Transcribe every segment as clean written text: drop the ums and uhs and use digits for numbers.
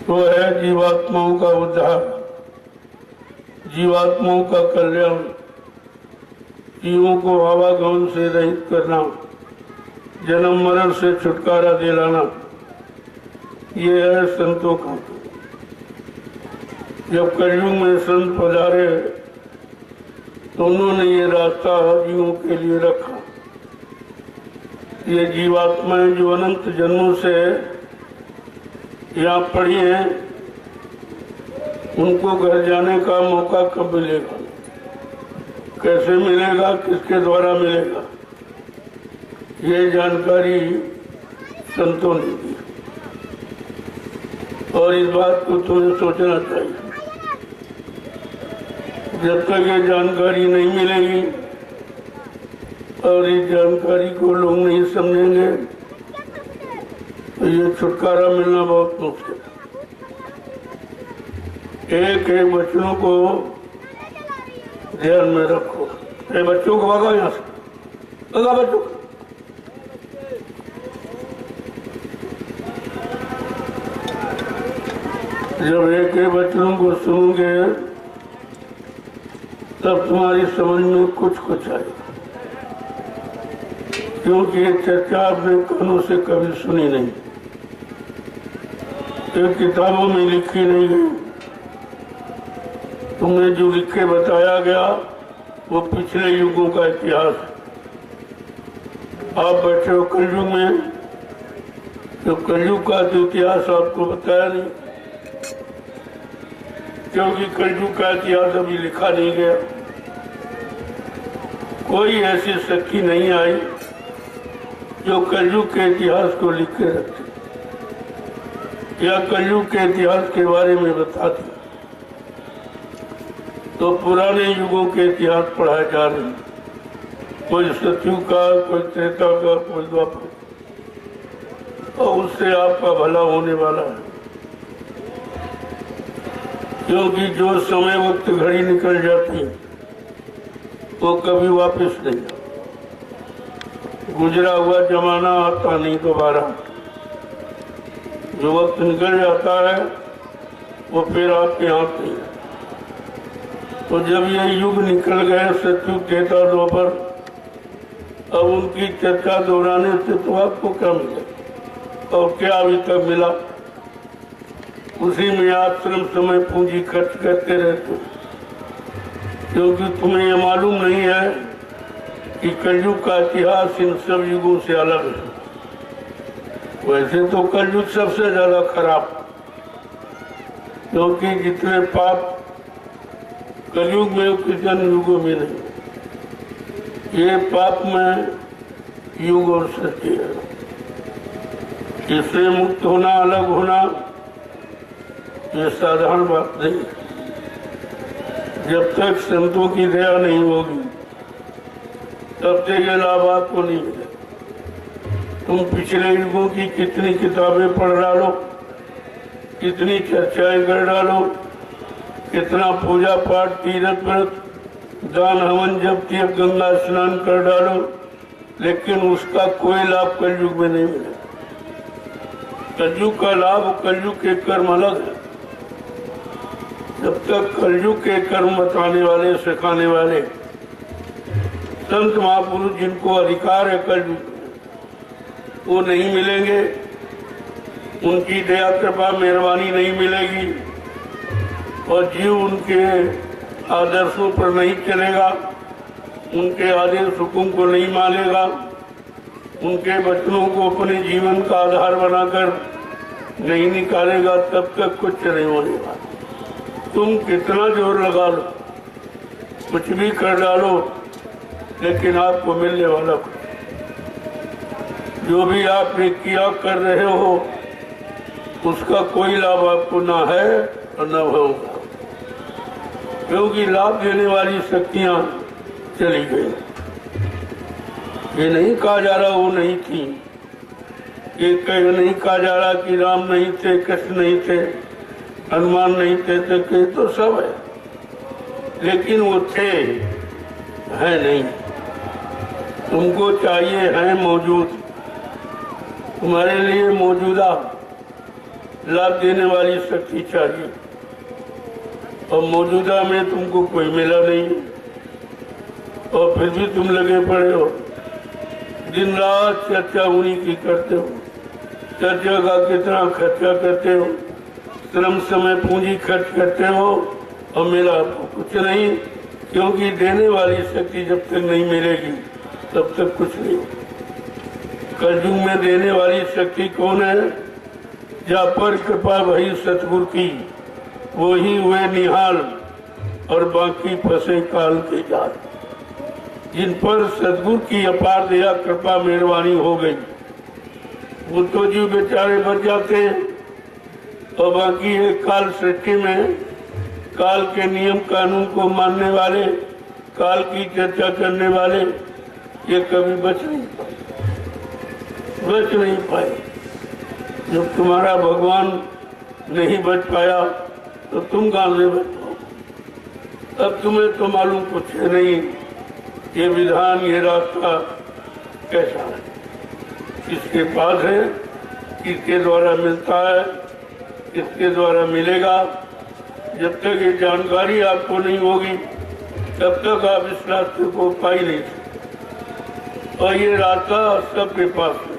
वो है जीवात्माओं का उद्धार, जीवात्माओं का कल्याण, जीवों को आवागमन से रहित करना, जन्म मरण से छुटकारा दिलाना, ये है संतों का। जब कलयुग में संत पधारे तो उन्होंने ये रास्ता जीवों के लिए रखा। ये जीवात्माएं जो अनंत जन्मों से यहाँ पड़ी हैं, उनको घर जाने का मौका कब मिलेगा, कैसे मिलेगा, किसके द्वारा मिलेगा, ये जानकारी संतों ने दी। और इस बात को तुम्हें सोचना चाहिए। जब तक ये जानकारी नहीं मिलेगी और इस जानकारी को लोग नहीं समझेंगे तो ये छुटकारा मिलना बहुत मुश्किल है। एक एक बच्चों को ध्यान में रखो। ये बच्चों को भागा यहाँ से, भागा बच्चों। जब एक एक बच्चों को सुनोगे तब तुम्हारी समझ में कुछ कुछ आएगा, क्योंकि ये चर्चा आपने कानों से कभी सुनी नहीं, ये किताबों में लिखी नहीं गई। तुम्हें जो लिख के बताया गया वो पिछले युगों का इतिहास है। आप बैठे हो कलयुग में, तो कलयुग का तो इतिहास आपको बताया नहीं, क्योंकि कलयुग का इतिहास अभी लिखा नहीं गया। कोई ऐसी शक्ति नहीं आई जो कलयुग के इतिहास को लिख के रखे या कलयुग के इतिहास के बारे में बता दी। तो पुराने युगों के इतिहास पढ़ाए जा रहे हैं, कोई सतयुग का, कोई त्रेता का, कोई द्वापर, और उससे आपका भला होने वाला है। क्योंकि जो समय वक्त घड़ी निकल जाती है वो कभी वापस नहीं आता। गुजरा हुआ जमाना आता नहीं दोबारा। जो वक्त निकल जाता है वो फिर आपके हाथ नहीं है। तो जब ये युग निकल गए, सतयुग, त्रेता, द्वापर, अब उनकी चर्चा दोहराने से तो आपको क्या मिला और क्या अभी तक मिला? उसी में आप श्रम समय पूंजी खर्च करते रहते हो, क्योंकि तुम्हें यह मालूम नहीं है कि कलयुग का इतिहास इन सब युगों से अलग है। वैसे तो कलयुग सबसे ज्यादा खराब, क्योंकि जितने पाप कलयुग में किसी अन्य युगों में नहीं। ये पाप में युग और सत्य है। इससे मुक्त होना, अलग होना, ये साधारण बात नहीं। जब तक संतों की दया नहीं होगी तब तक ये लाभ आपको नहीं मिलेगा। तुम पिछले युगों की कितनी किताबें पढ़ डालो, कितनी चर्चाएं कर डालो, कितना पूजा पाठ, तीर्थ व्रत, दान हवन, जप, तीर्थ, गंगा स्नान कर डालो, लेकिन उसका कोई लाभ कलयुग में नहीं मिलेगा। कलयुग का लाभ, कलयुग के कर्म अलग है। जब तक कलयुग के कर्म बताने वाले, सिखाने वाले संत महापुरुष, जिनको अधिकार है कलयुग, वो नहीं मिलेंगे, उनकी दया कृपा मेहरबानी नहीं मिलेगी और जीव उनके आदर्शों पर नहीं चलेगा, उनके आदेश हुकुम को नहीं मानेगा, उनके वचनों को अपने जीवन का आधार बनाकर नहीं निकालेगा, तब तक कुछ नहीं होने वाला। तुम कितना जोर लगा लो, कुछ भी कर डालो, लेकिन आपको मिलने वाला कुछ। जो भी आपने किया, कर रहे हो, उसका कोई लाभ आपको ना है और न होगा, क्योंकि लाभ देने वाली शक्तियां चली गई। ये नहीं कहा जा रहा वो नहीं थी, ये नहीं कहा जा रहा कि राम नहीं थे, कृष्ण नहीं थे, हनुमान नहीं थे, तो सब है, लेकिन वो थे, है नहीं। तुमको चाहिए है मौजूद, तुम्हारे लिए मौजूदा लाभ देने वाली शक्ति चाहिए, और मौजूदा में तुमको कोई मिला नहीं, और फिर भी तुम लगे पड़े हो, दिन रात चर्चा उन्हीं की करते हो। चर्चा का कितना खर्चा करते हो, श्रम समय पूंजी खर्च करते हो, और मिला तो कुछ नहीं, क्योंकि देने वाली शक्ति जब तक नहीं मिलेगी तब तक कुछ नहीं। कलयुग में देने वाली शक्ति कौन है? जहाँ पर कृपा भई सतगुरु की, वो ही हुए निहाल, और बाकी फंसे काल के जाल। जिन पर सतगुरु की अपार दया कृपा मेहरबानी हो गई, वो तो जीव बेचारे बच जाते हैं, और बाकी है काल सृष्टि में काल के नियम कानून को मानने वाले, काल की चर्चा करने वाले, ये कभी बच नहीं पाए। जब तुम्हारा भगवान नहीं बच पाया तो तुम कहां से बच पाओ? अब तुम्हें तो मालूम कुछ है नहीं, ये विधान, ये रास्ता कैसा है, किसके पास है, किसके द्वारा मिलता है, किसके द्वारा मिलेगा। जब तक ये जानकारी आपको नहीं होगी तब तक आप इस रास्ते को पा ही नहीं सकते। और ये रास्ता सबके पास है,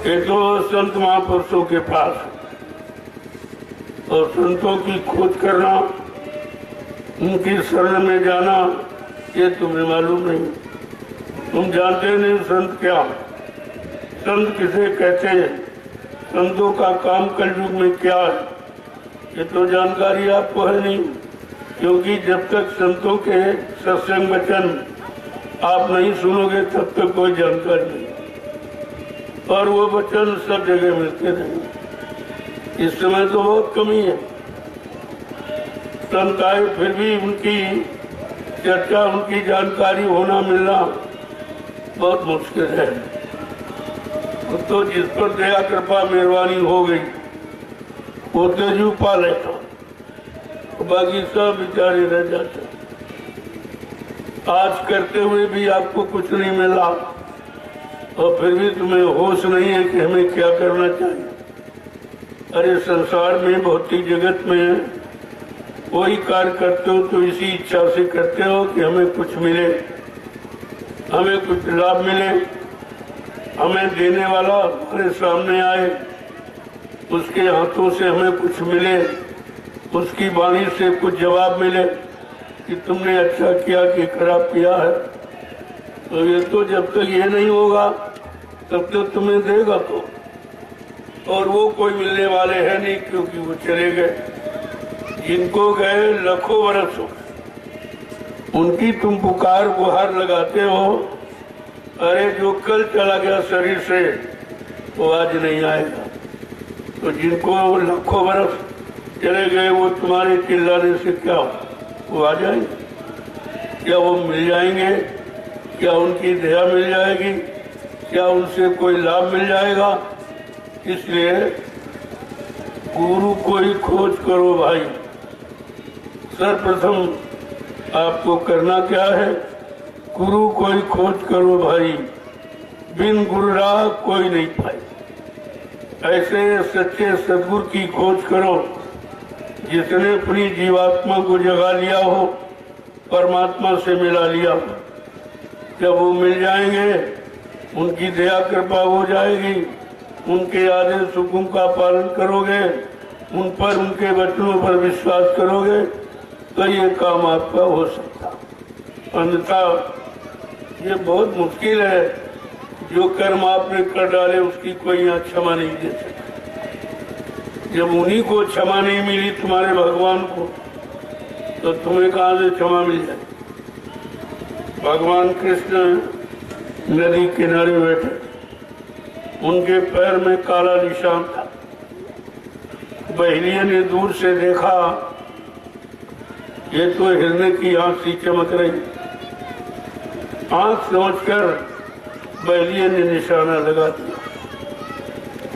ये तो संत महापुरुषों के पास है, और संतों की खोज करना, उनकी शरण में जाना, ये तुम्हें मालूम नहीं। तुम जानते नहीं संत क्या, संत किसे कहते हैं, संतों का काम कलयुग में क्या है, ये तो जानकारी आपको है नहीं। क्योंकि जब तक संतों के सत्संग वचन आप नहीं सुनोगे तब तक कोई जानकारी नहीं, और वो वचन सब जगह मिलते नहीं। इस समय तो बहुत कमी है, संत आए फिर भी उनकी चर्चा, उनकी जानकारी होना मिलना बहुत मुश्किल है। तो जिस पर दया कृपा मेहरबानी हो गई वो तेजू पा लेता, बाकी सब बेचारे रह जाते। आज करते हुए भी आपको कुछ नहीं मिला, और फिर भी तुम्हें होश नहीं है कि हमें क्या करना चाहिए। अरे संसार में, भौतिक जगत में कोई कार्य करते हो तो इसी इच्छा से करते हो कि हमें कुछ मिले, हमें कुछ लाभ मिले, हमें देने वाला हमारे सामने आए, उसके हाथों से हमें कुछ मिले, उसकी वाणी से कुछ जवाब मिले कि तुमने अच्छा किया कि खराब किया है। तो ये तो जब तक ये नहीं होगा तब तक तुम्हें देगा तो, और वो कोई मिलने वाले हैं नहीं, क्योंकि वो चले गए। जिनको गए लाखों वर्ष हो, उनकी तुम पुकार गुहार लगाते हो। अरे जो कल चला गया शरीर से वो आज नहीं आएगा, तो जिनको लाखों वर्ष चले गए वो तुम्हारे चिल्लाने से क्या वो आ जाएंगे? क्या वो मिल जाएंगे? क्या उनकी दया मिल जाएगी? क्या उनसे कोई लाभ मिल जाएगा? इसलिए गुरु को ही खोज करो भाई। सर्वप्रथम आपको करना क्या है? गुरु को ही खोज करो भाई, बिन गुरु राह कोई नहीं पाए। ऐसे सच्चे सदगुरु की खोज करो जिसने अपनी जीवात्मा को जगा लिया हो, परमात्मा से मिला लिया हो। जब वो मिल जाएंगे, उनकी दया कृपा हो जाएगी, उनके आदेश हुकुम का पालन करोगे, उन पर, उनके वचनों पर विश्वास करोगे तो ये काम आपका हो सकता। अन्यथा ये बहुत मुश्किल है। जो कर्म आपने कर डाले उसकी कोई यहाँ क्षमा नहीं दे सकता। जब उन्हीं को क्षमा नहीं मिली, तुम्हारे भगवान को, तो तुम्हें कहाँ से क्षमा मिल जाए? भगवान कृष्ण नदी किनारे बैठे, उनके पैर में काला निशान था। बहेलिया ने दूर से देखा, ये तो हिरने की आंख सी चमक रही। आंख समझकर बहेलिया ने निशाना लगा दिया,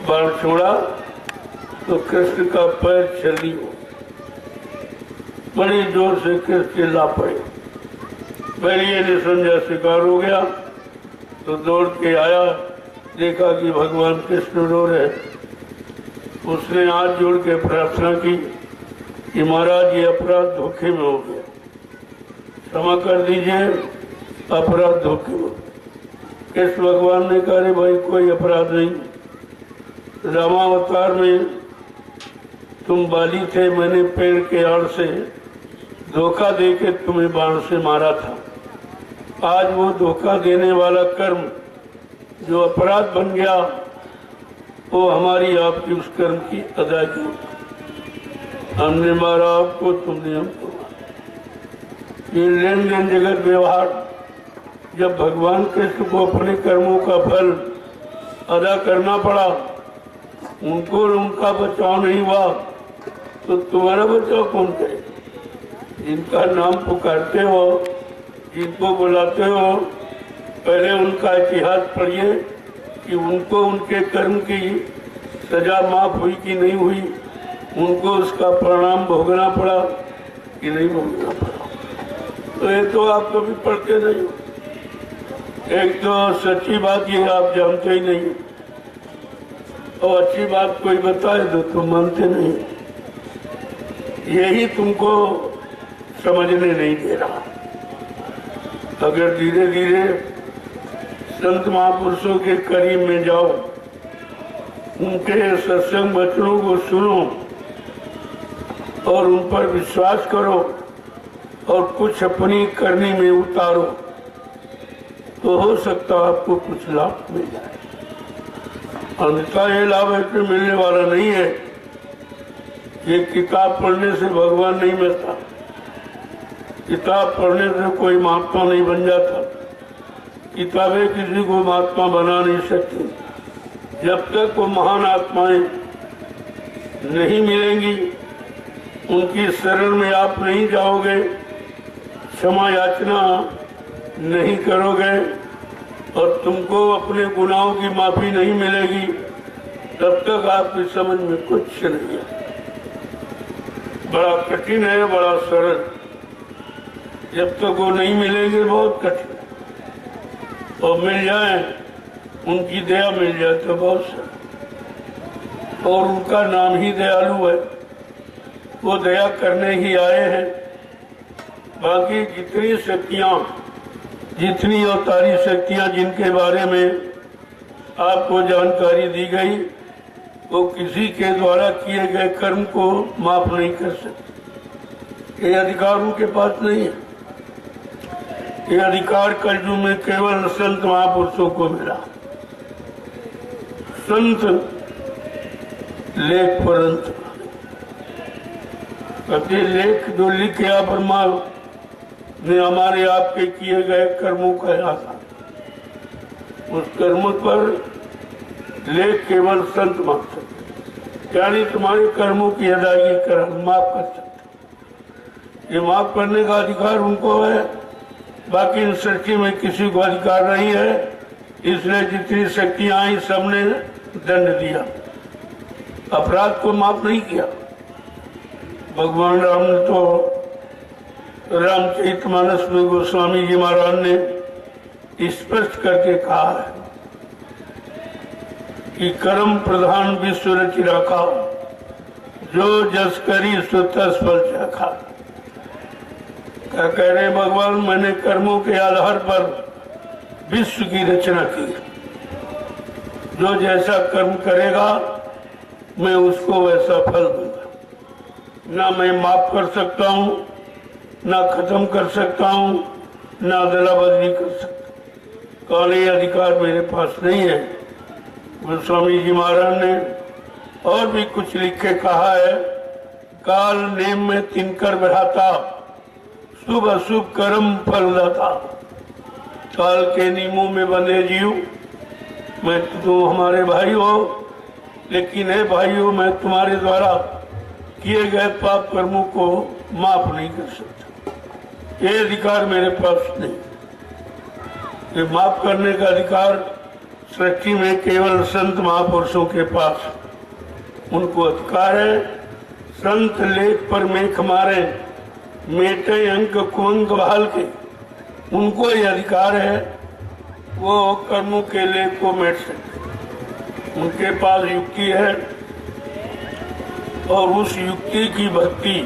बाण छोड़ा तो कृष्ण का पैर छली हो, बड़ी जोर से कृष्ण चिल्ला पड़े। बहेलिया ने समझा शिकार हो गया, तो दौड़ के आया, देखा कि भगवान कृष्ण रो रहे। उसने हाथ जोड़ के प्रार्थना की कि महाराज ये अपराध धोखे में हो गया, क्षमा कर दीजिए, अपराध धोखे में। कृष्ण भगवान ने कहा, भाई कोई अपराध नहीं, रामावतार में तुम बाली थे, मैंने पेड़ के आड़ से धोखा देके तुम्हें बाण से मारा था। आज वो धोखा देने वाला कर्म जो अपराध बन गया, वो हमारी आपकी उस कर्म की अदायगी। हमने मारा आपको, तुमने हमको। ये लेन देन जगत व्यवहार, जब भगवान कृष्ण को अपने कर्मों का फल अदा करना पड़ा, उनको उनका बचाव नहीं हुआ, तो तुम्हारा बचाव कौन करे? जिनका नाम पुकारते हो, जिनको बुलाते हो, पहले उनका इतिहास पढ़िए कि उनको उनके कर्म की सजा माफ हुई कि नहीं हुई, उनको उसका परिणाम भोगना पड़ा कि नहीं भोगना पड़ा। तो ये तो आप कभी पढ़ते नहीं। एक तो सच्ची बात ये आप जानते ही नहीं, और अच्छी बात कोई बताए तो तुम मानते नहीं। यही तुमको समझने नहीं दे रहा। अगर धीरे धीरे संत महापुरुषों के करीब में जाओ, उनके सत्संग वचनों को सुनो और उन पर विश्वास करो और कुछ अपनी करनी में उतारो, तो हो सकता है आपको कुछ लाभ मिल जाए। अन्यथा ये लाभ ऐसे मिलने वाला नहीं है। ये किताब पढ़ने से भगवान नहीं मिलता, किताब पढ़ने से कोई महात्मा नहीं बन जाता, किताबें किसी को महात्मा बना नहीं सकती। जब तक वो महान आत्माएं नहीं मिलेंगी, उनकी शरण में आप नहीं जाओगे, क्षमा याचना नहीं करोगे और तुमको अपने गुनाहों की माफी नहीं मिलेगी, तब तक आपकी समझ में कुछ नहीं है। बड़ा कठिन है, बड़ा सरल। जब तक वो नहीं मिलेंगे बहुत कठिन, और मिल जाए, उनकी दया मिल जाए तो बहुत सरल। और उनका नाम ही दयालु है, वो दया करने ही आए हैं। बाकी जितनी शक्तियां, जितनी अवतारी शक्तियां जिनके बारे में आपको जानकारी दी गई, वो किसी के द्वारा किए गए कर्म को माफ नहीं कर सकते। ये अधिकार उनके पास नहीं है। ये अधिकार कलयुग में केवल संत महापुरुषों को मिला। संत लेख परंत कभी लेख जो लिख गया ब्रह्मा ने हमारे आपके किए गए कर्मों का आधार, उस कर्म पर लेख केवल संत माफ सकते, यानी तुम्हारे कर्मों की अदायगी कर माफ कर सकते। ये माफ करने का अधिकार उनको है, बाकी इन सृष्टि में किसी को अधिकार नहीं है। इसलिए जितनी शक्तियां आई सबने दंड दिया, अपराध को माफ नहीं किया। भगवान राम ने तो रामचरितमानस में गोस्वामी जी महाराज ने स्पष्ट करके कहा है कि कर्म प्रधान विश्व रचि रखा, जो जस करी सो तस फल चखा। क्या कह रहे भगवान, मैंने कर्मों के आधार पर विश्व की रचना की। जो जैसा कर्म करेगा मैं उसको वैसा फल दूंगा। ना मैं माफ कर सकता हूँ, ना खत्म कर सकता हूँ, ना अदला बदली कर सकता। कौन ये अधिकार मेरे पास नहीं है। गोस्वामी जी महाराज ने और भी कुछ लिख के कहा है, काल नेम में तिनकर बढ़ाता, शुभ अशुभ कर्म फल दाता। काल के नियमों में बंधे जीव, मैं तुम हमारे भाई हो, लेकिन है भाइयों, मैं तुम्हारे द्वारा किए गए पाप कर्मों को माफ नहीं कर सकता। ये अधिकार मेरे पास नहीं। ये माफ करने का अधिकार सृष्टि में केवल संत महापुरुषों के पास, उनको अधिकार है। संत लेख पर मेख मारे, मेटे अंक कुंग बहाल के, उनको ये अधिकार है, वो कर्मों के लेख को मेट सकते। उनके पास युक्ति है, और उस युक्ति की भक्ति